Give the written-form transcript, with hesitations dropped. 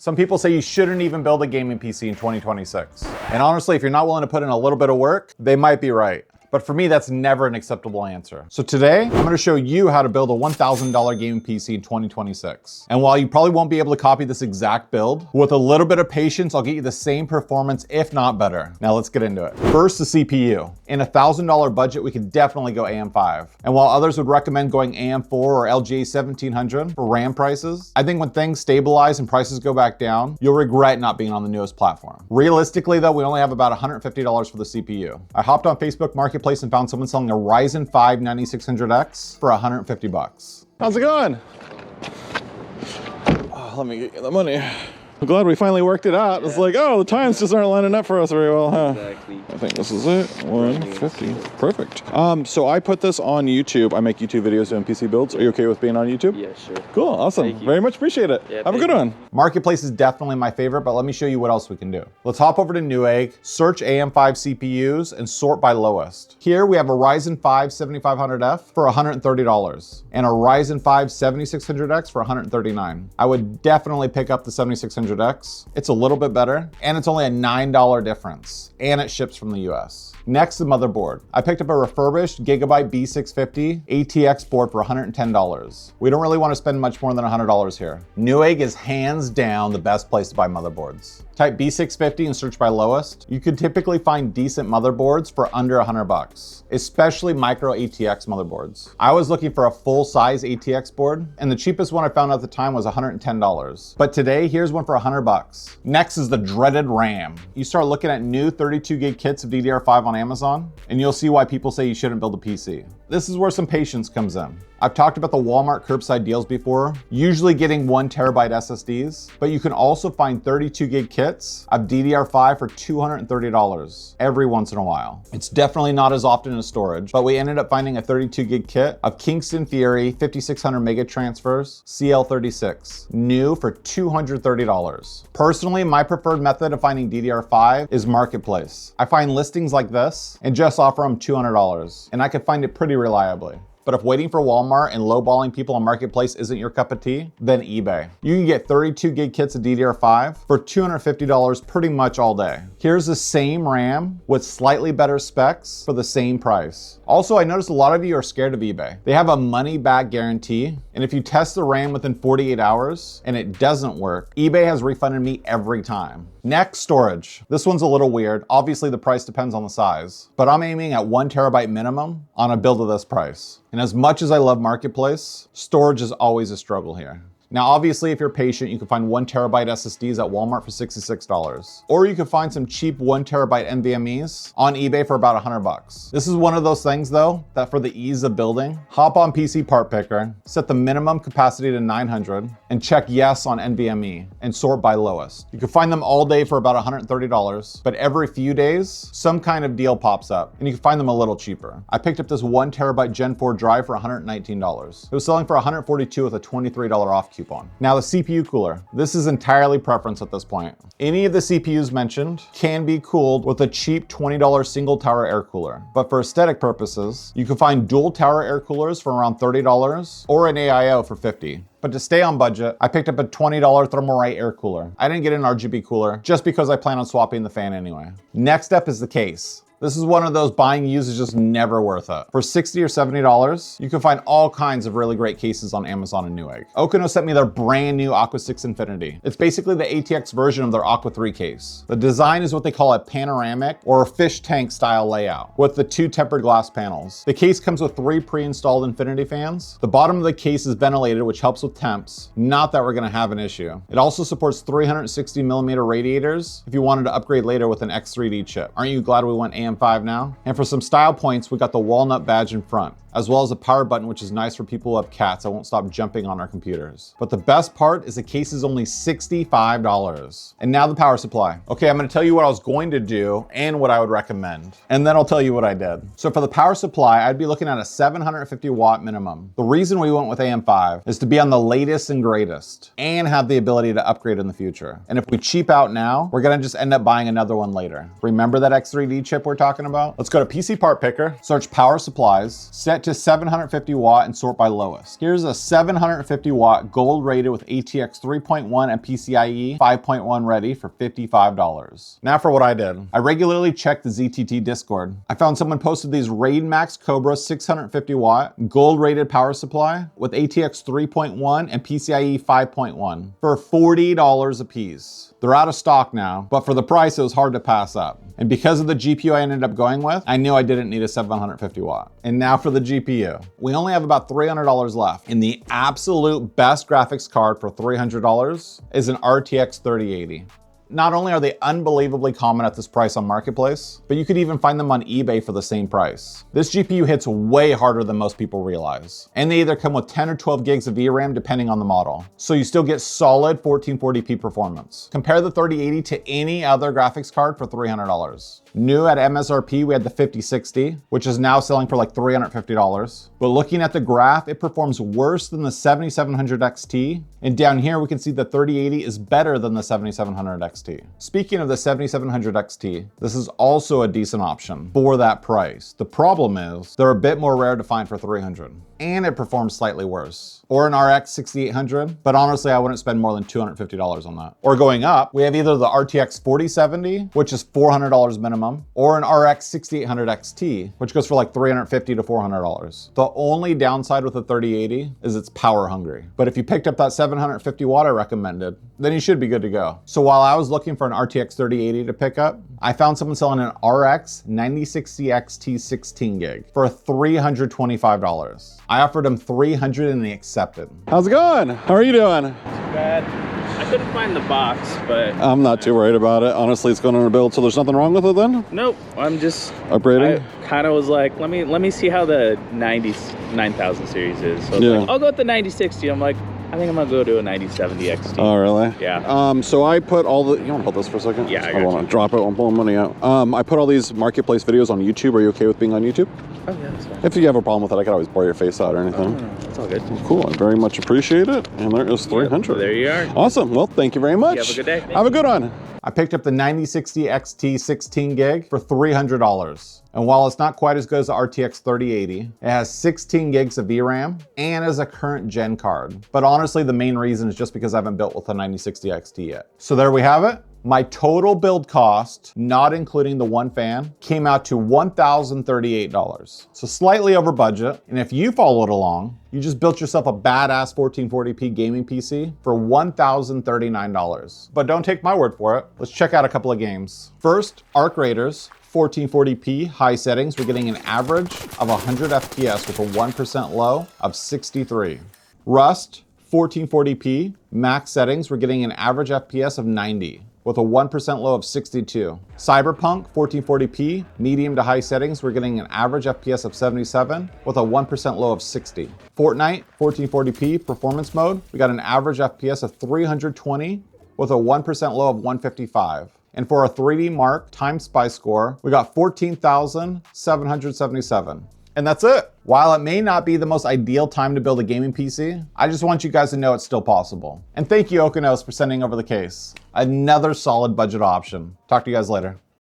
Some people say you shouldn't even build a gaming PC in 2026. And honestly, if you're not willing to put in a little bit of work, they might be right. But for me, that's never an acceptable answer. So today, I'm gonna show you how to build a $1,000 gaming PC in 2026. And while you probably won't be able to copy this exact build, with a little bit of patience, I'll get you the same performance, if not better. Now let's get into it. First, the CPU. In a $1,000 budget, we could definitely go AM5. And while others would recommend going AM4 or LGA 1700 for RAM prices, I think when things stabilize and prices go back down, you'll regret not being on the newest platform. Realistically though, we only have about $150 for the CPU. I hopped on Facebook Marketplace and found someone selling a Ryzen 5 9600X for 150 bucks. How's it going? Oh, let me get you the money. I'm glad we finally worked it out. Yeah. It's like, oh, the times just aren't lining up for us very well, huh? Exactly. I think this is it. 150. Perfect. So I put this on YouTube. I make YouTube videos doing PC builds. Are you okay with being on YouTube? Yeah, sure. Cool. Awesome. Very much appreciate it. Yeah, have a good one. Marketplace is definitely my favorite, but let me show you what else we can do. Let's hop over to Newegg, search AM5 CPUs, and sort by lowest. Here we have a Ryzen 5 7500F for $130 and a Ryzen 5 7600X for $139. I would definitely pick up the 7600X. It's a little bit better, and it's only a $9 difference, and it ships from the US. Next, the motherboard. I picked up a refurbished Gigabyte B650 ATX board for $110. We don't really want to spend much more than $100 here. Newegg is hands down the best place to buy motherboards. Type B650 and search by lowest. You could typically find decent motherboards for under 100 bucks, especially micro ATX motherboards. I was looking for a full-size ATX board, and the cheapest one I found at the time was $110. But today, here's one for 100 bucks. Next is the dreaded RAM. You start looking at new 32 gig kits of DDR5 on Amazon, and you'll see why people say you shouldn't build a PC. This is where some patience comes in. I've talked about the Walmart curbside deals before, usually getting 1 terabyte SSDs, but you can also find 32 gig kits of DDR5 for $230 every once in a while. It's definitely not as often as storage, but we ended up finding a 32 gig kit of Kingston Fury 5600 mega transfers CL36, new for $230. Personally, my preferred method of finding DDR5 is Marketplace. I find listings like this and just offer them $200, and I can find it pretty reliably. But if waiting for Walmart and lowballing people on Marketplace isn't your cup of tea, then eBay. You can get 32 gig kits of DDR5 for $250 pretty much all day. Here's the same RAM with slightly better specs for the same price. Also, I noticed a lot of you are scared of eBay. They have a money back guarantee, and if you test the RAM within 48 hours and it doesn't work, eBay has refunded me every time. Next, storage. This one's a little weird. Obviously, the price depends on the size, but I'm aiming at 1 terabyte minimum on a build of this price. And as much as I love Marketplace, storage is always a struggle here. Now, obviously, if you're patient, you can find 1 terabyte SSDs at Walmart for $66. Or you can find some cheap 1 terabyte NVMEs on eBay for about 100 bucks. This is one of those things though, that for the ease of building, hop on PC Part Picker, set the minimum capacity to 900, and check yes on NVMe, and sort by lowest. You can find them all day for about $130, but every few days, some kind of deal pops up, and you can find them a little cheaper. I picked up this 1 terabyte Gen 4 drive for $119. It was selling for $142 with a $23 off coupon. Now the CPU cooler. This is entirely preference at this point. Any of the CPUs mentioned can be cooled with a cheap $20 single tower air cooler. But for aesthetic purposes, you can find dual tower air coolers for around $30 or an AIO for $50. But to stay on budget, I picked up a $20 Thermalright air cooler. I didn't get an RGB cooler just because I plan on swapping the fan anyway. Next up is the case. This is one of those buying used is just never worth it. For $60 or $70, you can find all kinds of really great cases on Amazon and Newegg. Okinos sent me their brand new Aqua 6 Infinity. It's basically the ATX version of their Aqua 3 case. The design is what they call a panoramic or a fish tank style layout with the 2 tempered glass panels. The case comes with 3 pre-installed Infinity fans. The bottom of the case is ventilated, which helps with temps. Not that we're gonna have an issue. It also supports 360 millimeter radiators if you wanted to upgrade later with an X3D chip. Aren't you glad we went AM5 now? And for some style points, we got the walnut badge in front, as well as a power button, which is nice for people who have cats that won't stop jumping on our computers. But the best part is the case is only $65. And now the power supply. Okay, I'm gonna tell you what I was going to do and what I would recommend. And then I'll tell you what I did. So for the power supply, I'd be looking at a 750 watt minimum. The reason we went with AM5 is to be on the latest and greatest and have the ability to upgrade in the future. And if we cheap out now, we're gonna just end up buying another one later. Remember that X3D chip we're talking about? Let's go to PC Part Picker, search power supplies, set get to 750 watt and sort by lowest. Here's a 750 watt gold rated with ATX 3.1 and PCIe 5.1 ready for $55. Now for what I did. I regularly checked the ZTT Discord. I found someone posted these Raid Max Cobra 650 watt gold rated power supply with ATX 3.1 and PCIe 5.1 for $40 a piece. They're out of stock now, but for the price, it was hard to pass up. And because of the GPU I ended up going with, I knew I didn't need a 750 watt. And now for the GPU. We only have about $300 left. And the absolute best graphics card for $300 is an RTX 3080. Not only are they unbelievably common at this price on Marketplace, but you could even find them on eBay for the same price. This GPU hits way harder than most people realize. And they either come with 10 or 12 gigs of VRAM depending on the model. So you still get solid 1440p performance. Compare the 3080 to any other graphics card for $300. New at MSRP, we had the 5060, which is now selling for like $350. But looking at the graph, it performs worse than the 7700 XT. And down here, we can see the 3080 is better than the 7700 XT. Speaking of the 7700 XT, this is also a decent option for that price. The problem is they're a bit more rare to find for $300, and it performs slightly worse. Or an RX 6800, but honestly, I wouldn't spend more than $250 on that. Or going up, we have either the RTX 4070, which is $400 minimum, or an RX 6800 XT, which goes for like $350 to $400. The only downside with the 3080 is it's power hungry. But if you picked up that 750 watt I recommended, then you should be good to go. So while I was looking for an RTX 3080 to pick up, I found someone selling an RX 9060 XT 16 gig for $325. I offered him $300 and he accepted. How's it going? How are you doing? Too bad. I couldn't find the box, but I'm not too worried about it. Honestly, it's going on a build, so there's nothing wrong with it then? nope. I'm just Upgrading? I kind of was like, let me see how the 9000 series is. So I was Yeah. like, I'll go with the 9060. I'm like, I think I'm gonna go to a 9070 XT. Oh, really? Yeah. So I put all the, you want to hold this for a second? Yeah, I I got want to drop it, I'm pulling money out. I put all these Marketplace videos on YouTube. Are you okay with being on YouTube? Oh yeah, that's fine. If you have a problem with it, I could always blur your face out or anything. No, that's all good. Cool, I very much appreciate it. And there is 300. There you are. Awesome, well, thank you very much. You have a good day. Have a good one. I picked up the 9060 XT 16 gig for $300. And while it's not quite as good as the RTX 3080, it has 16 gigs of VRAM and is a current gen card. But honestly, the main reason is just because I haven't built with the 9060 XT yet. So there we have it. My total build cost, not including the one fan, came out to $1,038. So slightly over budget. And if you followed along, you just built yourself a badass 1440p gaming PC for $1,039. But don't take my word for it. Let's check out a couple of games. First, Arc Raiders. 1440p high settings, we're getting an average of 100 FPS with a 1% low of 63. Rust, 1440p max settings, we're getting an average FPS of 90 with a 1% low of 62. Cyberpunk, 1440p medium to high settings, we're getting an average FPS of 77 with a 1% low of 60. Fortnite, 1440p performance mode, we got an average FPS of 320 with a 1% low of 155. And for our 3D Mark times SPY score, we got 14,777. And that's it. While it may not be the most ideal time to build a gaming PC, I just want you guys to know it's still possible. And thank you, Okinos, for sending over the case. Another solid budget option. Talk to you guys later.